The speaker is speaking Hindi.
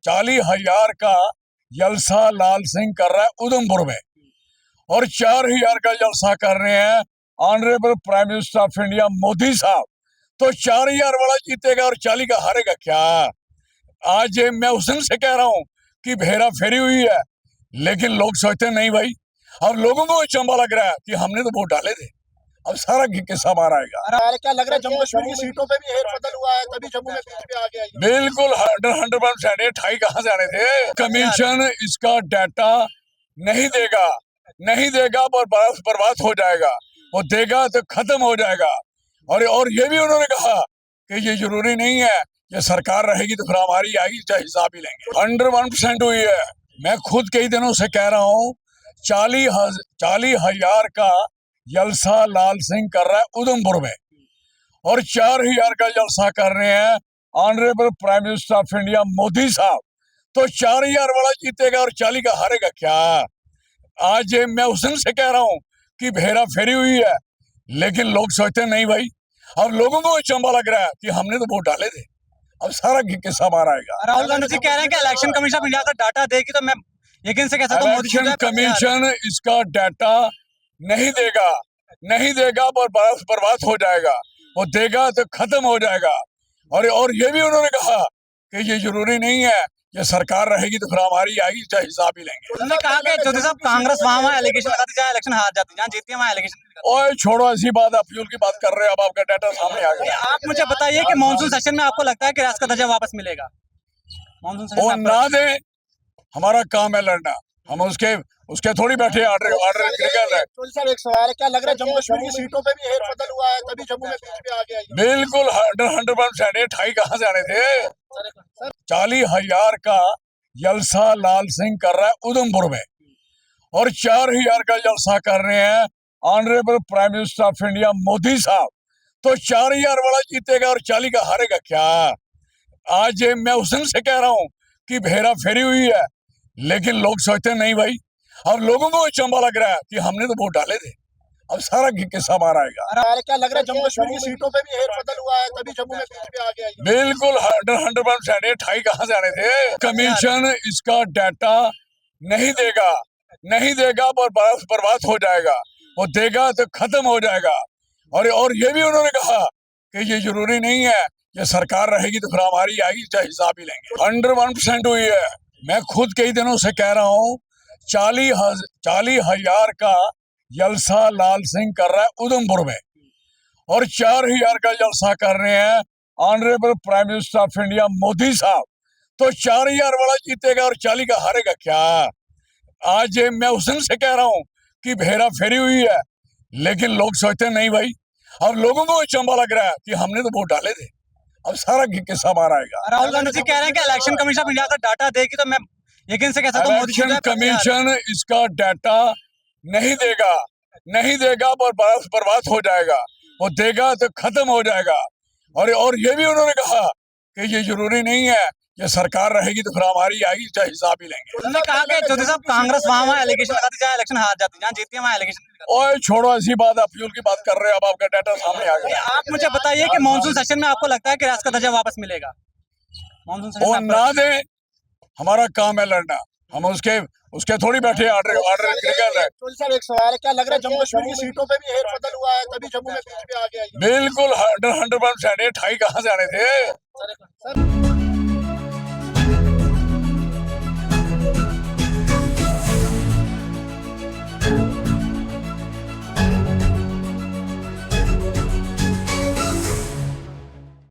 40,000 का जलसा लाल सिंह कर रहा है उधमपुर में और 4,000 का जलसा कर रहे हैं honourable prime minister of India Modi साहब। तो 4,000 वाला जीतेगा और 40 का हारेगा क्या? आज मैं उस दिन से कह रहा हूं कि हेरा फेरी हुई है, लेकिन लोग सोचते नहीं भाई। अब लोगों को चंबा लग रहा है कि हमने तो वोट डाले थे, अब सारा किस्सा बाहर आएगा। क्या लग रहा है जम्मू कश्मीर की सीटों पे भी हेरबदल हुआ है, तभी जम्मू में बीच में आ गया? बिल्कुल 100% 28 कहाँ से आने थे? कमीशन इसका डाटा नहीं देगा, नहीं देगा और बर्बाद हो जाएगा। वो देगा तो खत्म हो जाएगा। और ये भी उन्होंने कहा कि ये जरूरी नहीं है, ये सरकार रहेगी तो फिर हमारी आएगी, चाहे हिसाब ही लेंगे। 101% हुई है। मैं खुद कई दिनों से कह रहा हूँ 40,000 का जलसा लाल सिंह कर रहा है उधमपुर में और 4,000 का जलसा कर रहे हैं honourable prime minister of India Modi साहब। तो 4,000 वाला जीतेगा और 40 का हारेगा क्या? आज मैं उस दिन से कह रहा हूं कि हेरा फेरी हुई है, लेकिन लोग सोचते नहीं भाई। अब लोगों को चंबा लग रहा है कि हमने तो वोट डाले थे, अब सारा किस्सा बाहर आएगा। राहुल गांधी जी कह रहे हैं कि इलेक्शन कमीशन ऑफ इंडिया का डाटा देगी तो मैं यकीन से कह सकता हूं मोदी जी इलेक्शन कमीशन इसका डाटा नहीं देगा, नहीं देगा और बर्बाद हो जाएगा। वो देगा तो खत्म हो जाएगा। और ये भी उन्होंने कहा कि ये जरूरी नहीं है, ये सरकार रहेगी तो फिर हमारी आएगी, चाहे हिसाब ही लेंगे। उन्होंने कहा कि ज्योति साहब कांग्रेस वहां एलिगेशन लगाती जाए, इलेक्शन हार जाती है, जहां जीती है वहां एलिगेशन। ओए छोड़ो, ऐसी बात, आप फ्यूल की बात कर रहे हो, अब आपका डाटा सामने आ गया। आप मुझे बताइए कि मानसून सेशन में आपको लगता है कि रियासत का दर्जा वापस मिलेगा? मानसून वो सेशन ना दे, हमारा काम है लड़ना। हम उसके थोड़ी बैठे ऑर्डर निकल है। एक सवाल है, क्या लग रहा है जम्मू कश्मीर की सीटों पे भी हेरबदल हुआ है, तभी जम्मू में बीच में आ गया? बिल्कुल 100% 28 कहाँ से आने थे? 40,000 का जलसा लाल सिंह कर रहा है उधमपुर में और 4,000 का जलसा कर रहे हैं honourable prime minister of India Modi साहब। तो 4,000 वाला जीतेगा और 40 का हारेगा क्या? आज मैं उस दिन से कह रहा हूं कि हेरा फेरी हुई है, लेकिन लोग सोचते नहीं भाई। अब लोगों को चंबा लग रहा है कि हमने तो वोट डाले थे, अब सारा किस्सा बाहर आएगा। क्या लग रहा है जम्मू कश्मीर की सीटों पे भी हेरबदल हुआ है, तभी जम्मू में बीच में आ गया? बिल्कुल 100% 28 कहाँ से आने थे? कमीशन इसका डाटा नहीं देगा, नहीं देगा और बर्बाद हो जाएगा। वो देगा तो खत्म हो जाएगा। और ये भी उन्होंने कहा कि ये जरूरी नहीं है, ये सरकार रहेगी तो फिर हमारी आएगी, चाहे हिसाब ही लेंगे। 101% हुई है। मैं खुद कई दिनों से कह रहा हूँ 40,000 का जलसा लाल सिंह कर रहा है उधमपुर में और 4,000 का जलसा कर रहे हैं honourable prime minister of India Modi साहब। तो 4,000 वाला जीतेगा और 40 का हारेगा क्या? आज मैं उस दिन से कह रहा हूं कि हेरा फेरी हुई है, लेकिन लोग सोचते नहीं भाई। अब लोगों को चंबा लग रहा है कि हमने तो वोट डाले थे, अब सारा किस्सा बाहर आएगा। राहुल गांधी जी कह रहे हैं कि इलेक्शन कमीशन ऑफ इंडिया का डाटा देगी तो मैं यकीन से कह सकता हूं मोदी जी इलेक्शन कमीशन इसका डाटा नहीं देगा, नहीं देगा और बर्बाद हो जाएगा। वो देगा तो खत्म हो जाएगा। और ये भी उन्होंने कहा कि ये जरूरी नहीं है, ये सरकार रहेगी तो फिर हमारी आएगी, चाहे हिसाब ही लेंगे। उन्होंने कहा कि ज्योति साहब कांग्रेस वहां एलिगेशन लगाती जाए, इलेक्शन हार जाती है, जहां जीती है वहां एलिगेशन। ओए छोड़ो, ऐसी बात, आप फ्यूल की बात कर रहे हो, अब आपका डाटा सामने आ गया। आप मुझे बताइए कि मानसून सेशन में आपको लगता है कि रियासत का दर्जा वापस मिलेगा? मानसून वो सेशन ना दे, हमारा काम है लड़ना। हम उसके थोड़ी बैठे ऑर्डर निकल है। एक सवाल है, क्या लग रहा है जम्मू कश्मीर की सीटों पे भी हेरबदल हुआ है, तभी जम्मू में बीच में आ गया? बिल्कुल 100% 28 कहाँ से आने थे?